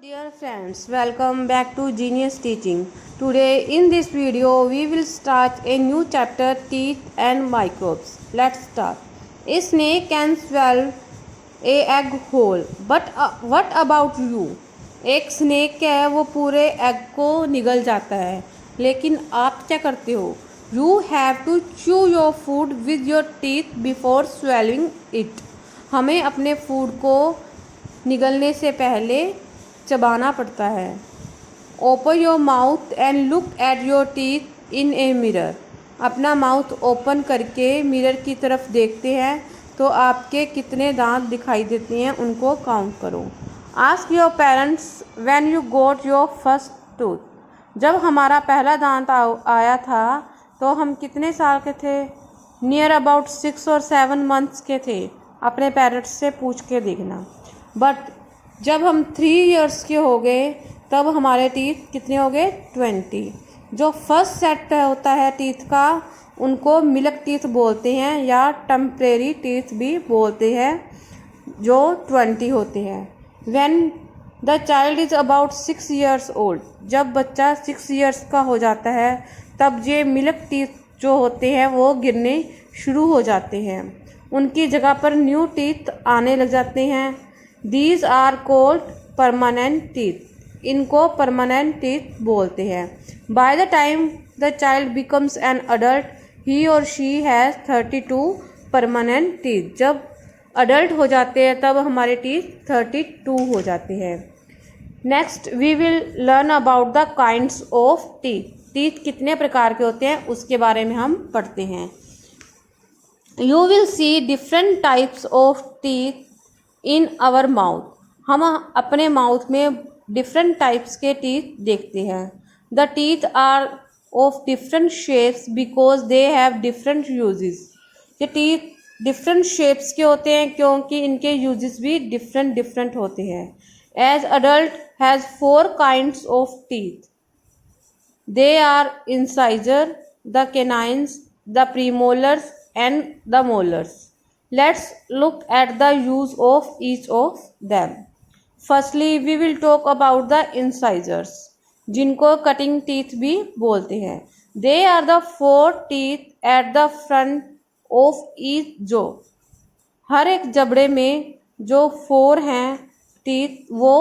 Dear friends, welcome back to Genius Teaching. Today in this video we will start a new chapter, Teeth and Microbes. Let's start. A snake can swallow a egg whole, but what about you? एक snake क्या है, वो पूरे egg को निगल जाता है, लेकिन आप क्या करते हो? You have to chew your food with your teeth before swallowing it. हमें अपने फूड को निगलने से पहले चबाना पड़ता है। Open your mouth and look at your teeth in a mirror. अपना माउथ ओपन करके मिरर की तरफ देखते हैं तो आपके कितने दांत दिखाई देते हैं, उनको काउंट करो। Ask your parents when you got your first tooth. जब हमारा पहला दांत आया था तो हम कितने साल के थे? नियर अबाउट 6 और 7 मंथ्स के थे। अपने पेरेंट्स से पूछ के देखना। बट जब हम 3 इयर्स के हो गए तब हमारे टीथ कितने हो गए? 20। जो फर्स्ट सेट होता है टीथ का, उनको मिल्क टीथ बोलते हैं या टेम्परेरी टीथ भी बोलते हैं, जो 20 होते हैं। When the child is about 6 years old, जब बच्चा 6 इयर्स का हो जाता है तब ये मिल्क टीथ जो होते हैं वो गिरने शुरू हो जाते हैं, उनकी जगह पर न्यू टीथ आने लग जाते हैं। These are called permanent teeth. इनको permanent teeth बोलते हैं। By the time the child becomes an adult, he or she has 32 permanent teeth. जब adult हो जाते हैं तब हमारे teeth 32 हो जाते हैं। Next we will learn about the kinds of teeth. teeth कितने प्रकार के होते हैं उसके बारे में हम पढ़ते हैं। You will see different types of teeth in our mouth. हम अपने माउथ में डिफरेंट टाइप्स के टीथ देखते हैं। The teeth are of different shapes because they have different uses. ये टीथ डिफरेंट शेप्स के होते हैं क्योंकि इनके यूजेस भी डिफरेंट होते हैं। As adult has 4 kinds of teeth. They are incisor, the canines, the premolars and the molars. Let's look at the use of each of them. Firstly, we will talk about the incisors, जिनको cutting teeth भी बोलते हैं। They are the 4 teeth at the front of each jaw. हर एक जबड़े में जो 4 हैं teeth, वो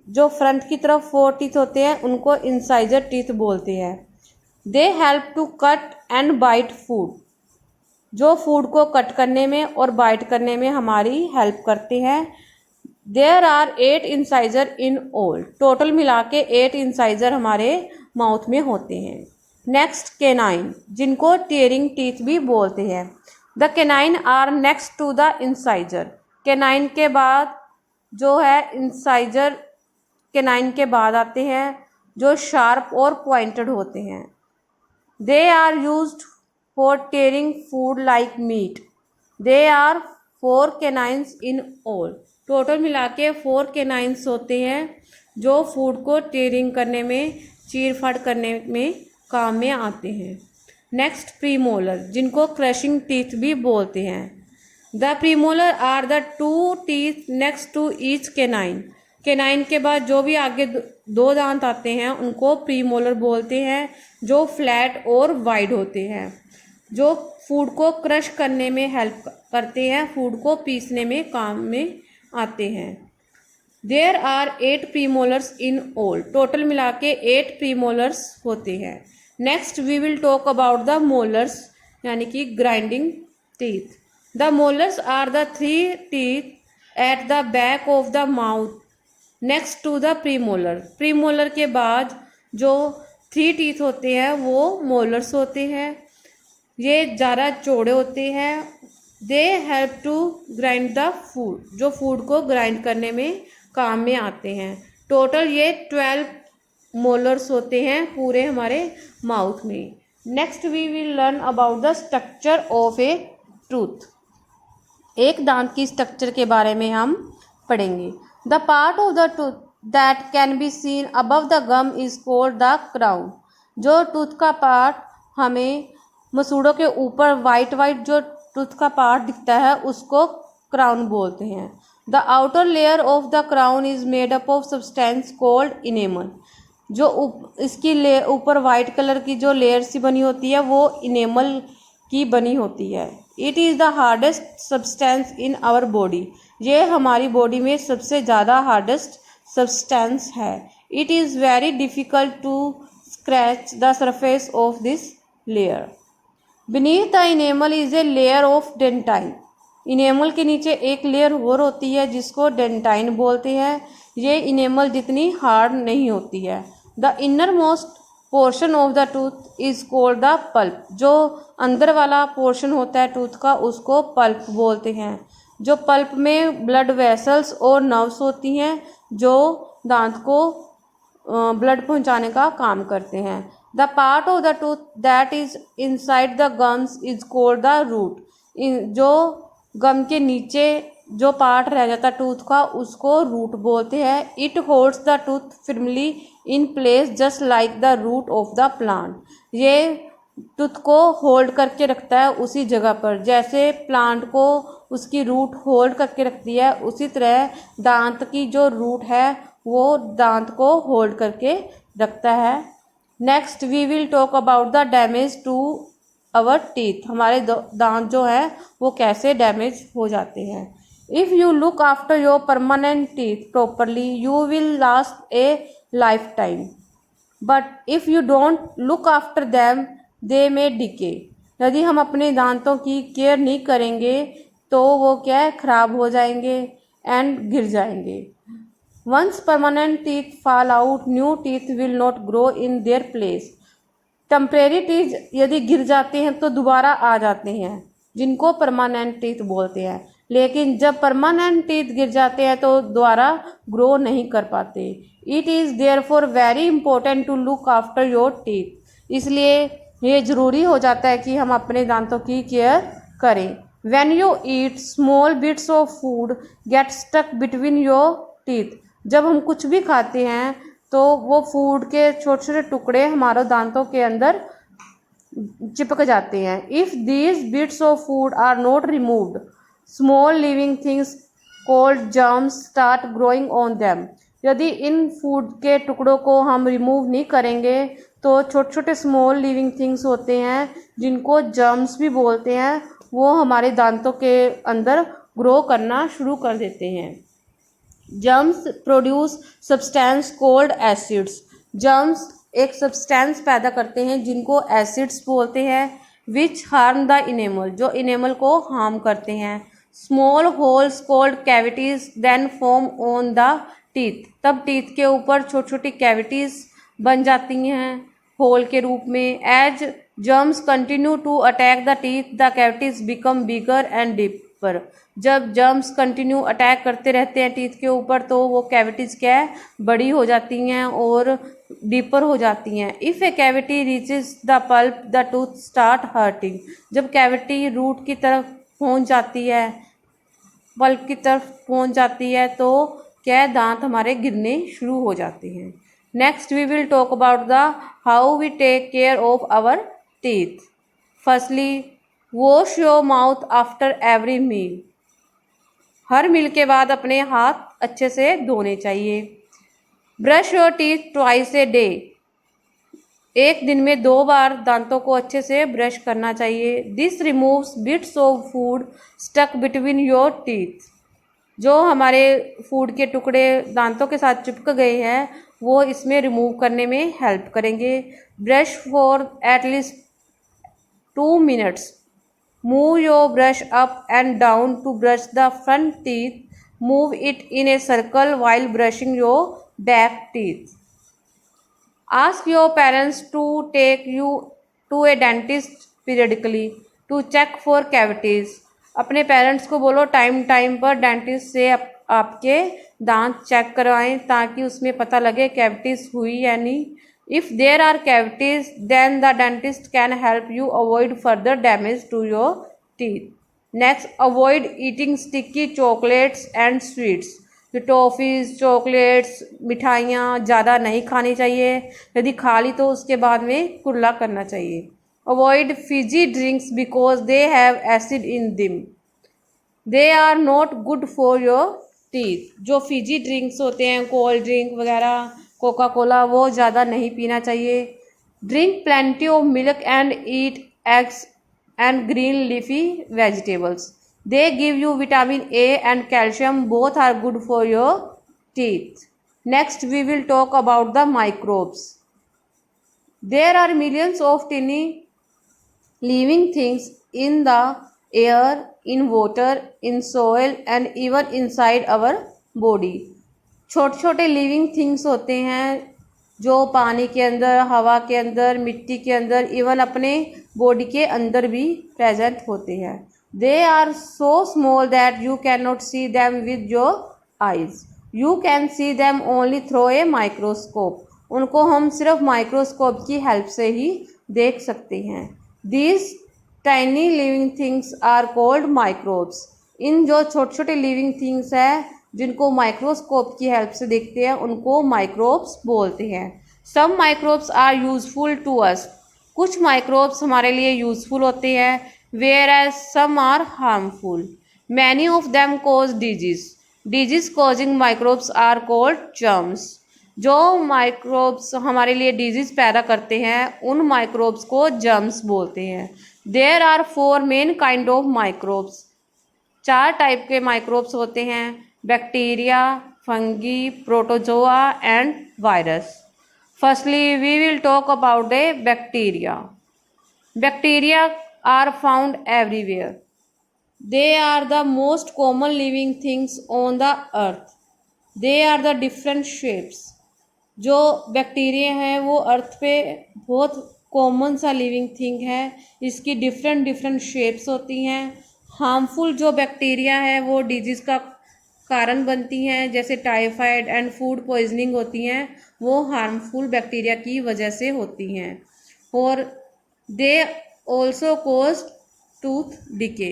जो फ्रंट की तरफ 4 teeth होते हैं उनको incisor teeth बोलते हैं। They help to cut and bite food. जो फूड को कट करने में और बाइट करने में हमारी हेल्प करते हैं। There are 8 incisor in all. Total मिला के 8 इंसाइजर हमारे माउथ में होते हैं। नेक्स्ट कैनाइन, जिनको टीयरिंग टीथ भी बोलते हैं। The canine are next to the incisor. Canine के बाद जो है इंसाइजर कैनाइन के बाद आते हैं, जो शार्प और पॉइंटेड होते हैं। They are used for tearing food like meat. There are 4 canines in all. Total मिला के 4 canines होते हैं जो फूड को टीयरिंग करने में, चीर फाड़ करने में काम में आते हैं। नेक्स्ट प्रीमोलर, जिनको क्रशिंग टीथ भी बोलते हैं। The premolar are the 2 teeth next to each canine. Canine के बाद जो भी आगे 2 दांत आते हैं उनको प्रीमोलर बोलते हैं, जो फ्लैट और वाइड होते हैं, जो फूड को क्रश करने में हेल्प करते हैं, फूड को पीसने में काम में आते हैं। There are 8 premolars in all. Total मिला के 8 प्रीमोलर्स होते हैं। Next we will talk about the molars, यानी कि grinding teeth. The molars are the 3 teeth at the back of the mouth next to the premolar. Premolar के बाद जो 3 teeth होते हैं वो मोलर्स होते हैं। ये ज़्यादा चौड़े होते हैं। They help to grind the food, जो फूड को ग्राइंड करने में काम में आते हैं। टोटल ये 12 मोलर्स होते हैं पूरे हमारे माउथ में। Next we will learn about the structure of a tooth. एक दांत की स्ट्रक्चर के बारे में हम पढ़ेंगे। The part of the tooth that can be seen above the gum is called the crown. जो टूथ का पार्ट हमें मसूड़ों के ऊपर वाइट जो टूथ का पार्ट दिखता है उसको क्राउन बोलते हैं। The outer layer of the crown is made up of substance called enamel. जो इसकी ऊपर वाइट कलर की जो लेयर सी बनी होती है वो इनेमल की बनी होती है। It is the hardest substance in our body. ये हमारी बॉडी में सबसे ज़्यादा हार्डेस्ट सब्सटेंस है। It is very difficult to scratch the surface of this layer. Beneath the enamel is a layer of dentine. Enamel के नीचे एक layer और होती है जिसको डेंटाइन बोलते हैं। ये इनेमल जितनी हार्ड नहीं होती है। The inner most portion of the tooth is called the pulp. जो अंदर वाला पोर्शन होता है टूथ का उसको पल्प बोलते हैं। जो पल्प में ब्लड वेसल्स और नर्व्स होती हैं जो दांत को ब्लड पहुंचाने का काम करते हैं। The part of the tooth that is inside the gums is called the root. जो गम के नीचे जो पार्ट रह जाता टूथ का उसको रूट बोलते हैं। It holds the tooth firmly in place just like the root of the plant. ये टूथ को होल्ड करके रखता है उसी जगह पर, जैसे प्लांट को उसकी रूट होल्ड करके रखती है उसी तरह दांत की जो रूट है वो दांत को होल्ड करके रखता है। Next we will talk about the damage to our teeth. हमारे दांत जो है वो कैसे डैमेज हो जाते हैं। If you look after your permanent teeth properly you will last A life time, but if you don't look after them they may decay. यदि हम अपने दांतों की केयर नहीं करेंगे तो वो क्या है खराब हो जाएंगे एंड गिर जाएंगे। Once permanent teeth fall out new teeth will not grow in their place. Temporary teeth यदि गिर जाते हैं तो दोबारा आ जाते हैं जिनको परमानेंट टीथ बोलते हैं, लेकिन जब परमानेंट टीथ गिर जाते हैं तो दोबारा ग्रो नहीं कर पाते। It is therefore very important to look after your teeth. इसलिए ये ज़रूरी हो जाता है कि हम अपने दांतों की केयर करें। When you eat small bits of food get stuck between your teeth. जब हम कुछ भी खाते हैं तो वो फूड के छोटे छोटे टुकड़े हमारे दांतों के अंदर चिपक जाते हैं। If these bits of food are not removed small living things called germs start growing on them. यदि इन फूड के टुकड़ों को हम रिमूव नहीं करेंगे तो छोटे छोटे स्मॉल लिविंग थिंग्स होते हैं जिनको जर्म्स भी बोलते हैं वो हमारे दांतों के अंदर ग्रो करना शुरू कर देते हैं। Germs produce substance called acids. Germs एक सब्सटेंस पैदा करते हैं जिनको एसिड्स बोलते हैं विच हार्म द इनेमल, जो इनेमल को हार्म करते हैं। Small holes called cavities then form on the teeth. तब टीथ के ऊपर छोटी छोटी कैविटीज बन जाती हैं होल के रूप में। As germs continue to attack the teeth the cavities become bigger and deeper. जब जर्म्स कंटिन्यू अटैक करते रहते हैं टीथ के ऊपर तो वो कैविटीज क्या है बड़ी हो जाती हैं और डीपर हो जाती हैं। If A cavity reaches the pulp the tooth start hurting. जब कैविटी रूट की तरफ पहुंच जाती है पल्प की तरफ पहुंच जाती है तो क्या दांत हमारे गिरने शुरू हो जाते हैं। Next we will talk about the how we take care of our teeth. Firstly wash your mouth after every meal. हर मील के बाद अपने हाथ अच्छे से धोने चाहिए। Brush your teeth twice a day. एक दिन में 2 बार दांतों को अच्छे से ब्रश करना चाहिए। This removes bits of food stuck between your teeth. जो हमारे फूड के टुकड़े दांतों के साथ चिपक गए हैं वो इसमें रिमूव करने में हेल्प करेंगे। Brush for at least 2 minutes। Move your brush up and down to brush the front teeth. Move it in a circle while brushing your back teeth. Ask your parents to take you to a dentist periodically to check for cavities. अपने parents को बोलो time time पर dentist से आपके दांत check करवाएं ताकि उसमें पता लगे कैविटीज़ हुई या नहीं। If there are cavities, then the dentist can help you avoid further damage to your teeth. Next, avoid eating sticky chocolates and sweets. जो टॉफ़ीज़ चॉकलेट्स मिठाइयाँ ज़्यादा नहीं खानी चाहिए। यदि खा ली तो उसके बाद में कुल्ला करना चाहिए। Avoid fizzy drinks because they have acid in them. They are not good for your teeth. जो फिजी ड्रिंक्स होते हैं, कोल्ड ड्रिंक वगैरह, कोका कोला, वो ज़्यादा नहीं पीना चाहिए। Drink plenty of milk and eat eggs and green leafy vegetables. They give you vitamin A and calcium. Both are good for your teeth. Next, we will talk about the microbes. There are millions of tiny living things in the air, in water, in soil and even inside our body. छोटे छोटे living things होते हैं जो पानी के अंदर, हवा के अंदर, मिट्टी के अंदर, इवन अपने बॉडी के अंदर भी प्रेजेंट होते हैं। They are so small that you can not see them with your eyes, you can see them only through a microscope. उनको हम सिर्फ माइक्रोस्कोप की हेल्प से ही देख सकते हैं। These tiny living things are called microbes. इन जो छोटे छोटे लिविंग थिंग्स है जिनको माइक्रोस्कोप की हेल्प से देखते हैं उनको माइक्रोब्स बोलते हैं। Some microbes are useful to us. कुछ माइक्रोब्स हमारे लिए यूजफुल होते हैं, whereas some are harmful. Many of them cause disease. Disease causing microbes are called germs. जो माइक्रोब्स हमारे लिए डिजीज पैदा करते हैं उन माइक्रोब्स को जर्म्स बोलते हैं। There are 4 main kind of microbes. 4 type के माइक्रोब्स होते हैं, bacteria, fungi, protozoa and virus. Firstly we will talk about the bacteria. Bacteria are found everywhere. They are the most common living things on the earth. They are the different shapes. जो bacteria है वो अर्थ पे बहुत common सा living thing है, इसकी different different shapes होती हैं। हार्मफुल जो बैक्टीरिया है वो डिजीज़ का कारण बनती हैं, जैसे टाइफाइड एंड फूड पॉइजनिंग होती हैं, वो हार्मफुल बैक्टीरिया की वजह से होती हैं। और they also cause tooth decay.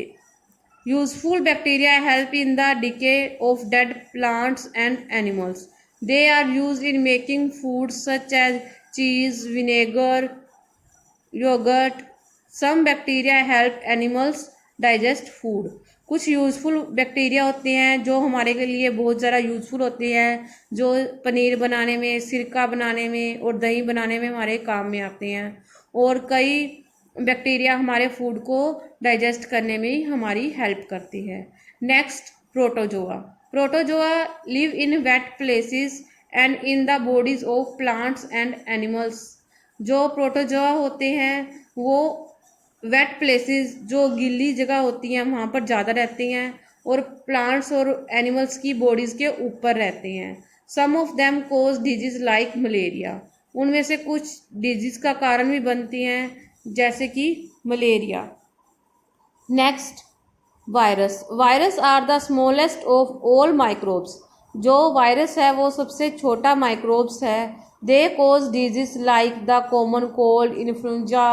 Useful bacteria help in the decay of dead plants and animals. They are use in making food such as cheese, vinegar, yoghurt. Some bacteria help animals digest food. कुछ useful bacteria होते हैं जो हमारे के लिए बहुत ज़्यादा useful होते हैं, जो पनीर बनाने में, सिरका बनाने में और दही बनाने में हमारे काम में आते हैं। और कई बैक्टीरिया हमारे फूड को डाइजेस्ट करने में ही हमारी हेल्प करती है। Next, protozoa. Protozoa live in wet places and in the bodies of plants and animals. जो प्रोटोजोआ होते हैं वो वेट प्लेसेस, जो गीली जगह होती हैं, वहाँ पर ज़्यादा रहते हैं और प्लांट्स और एनिमल्स की बॉडीज़ के ऊपर रहते हैं। Some of them cause disease like malaria. उनमें से कुछ डिजीज़ का कारण भी बनती हैं, जैसे कि malaria. Next, virus. Virus are the smallest of all microbes. जो वायरस है वो सबसे छोटा माइक्रोब्स है। They cause disease like the common cold, influenza,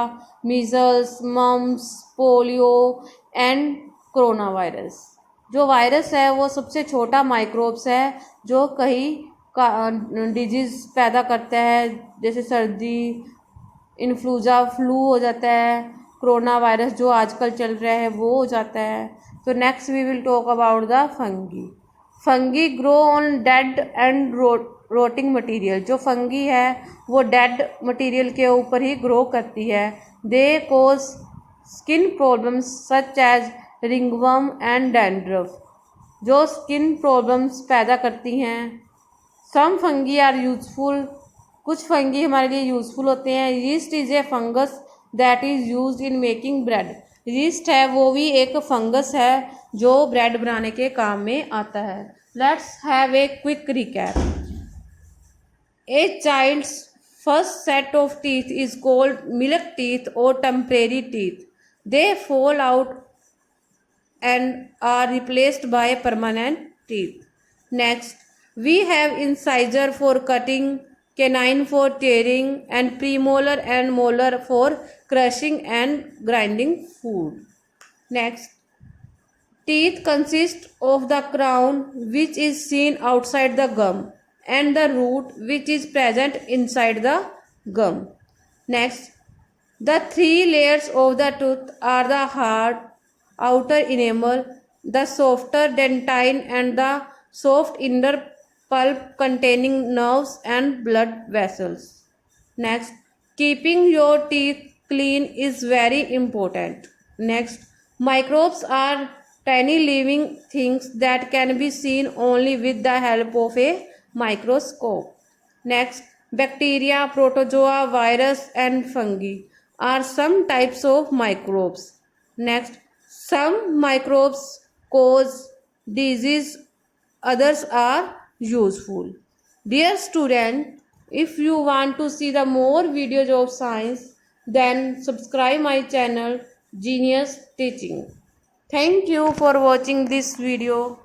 measles, mumps, polio and corona virus. जो वायरस है वो सबसे छोटा माइक्रोब्स है जो कई डिजीज़ पैदा करता है, जैसे सर्दी, इन्फ्लुएंजा, फ्लू हो जाता है, कोरोना वायरस जो आजकल चल रहा है वो हो जाता है। तो next we will talk about the fungi. Fungi grow on dead and rotting material. जो फंगी है वो डेड मटीरियल के ऊपर ही ग्रो करती है। They cause skin problems such as ringworm and dandruff. जो स्किन प्रॉब्लम्स पैदा करती हैं। Some fungi are useful. कुछ फंगी हमारे लिए यूजफुल होते हैं। Yeast is a fungus that is used in making bread. Yeast है वो भी एक फंगस है जो ब्रेड बनाने के काम में आता है। Let's have a quick recap. A child's first set of teeth is called milk teeth or temporary teeth. They fall out and are replaced by permanent teeth. Next, we have incisor for cutting, canine for tearing, and premolar and molar for crushing and grinding food. Next, teeth consist of the crown, which is seen outside the gum, and the root, which is present inside the gum. Next, the 3 layers of the tooth are the hard outer enamel, the softer dentine, and the soft inner pulp containing nerves and blood vessels. Next, keeping your teeth clean is very important. Next, microbes are tiny living things that can be seen only with the help of a microscope. Next, bacteria, protozoa, virus, and fungi are some types of microbes. Next, some microbes cause disease, others are useful. Dear student, if you want to see the more videos of science, then subscribe my channel Genius Teaching. Thank you for watching this video.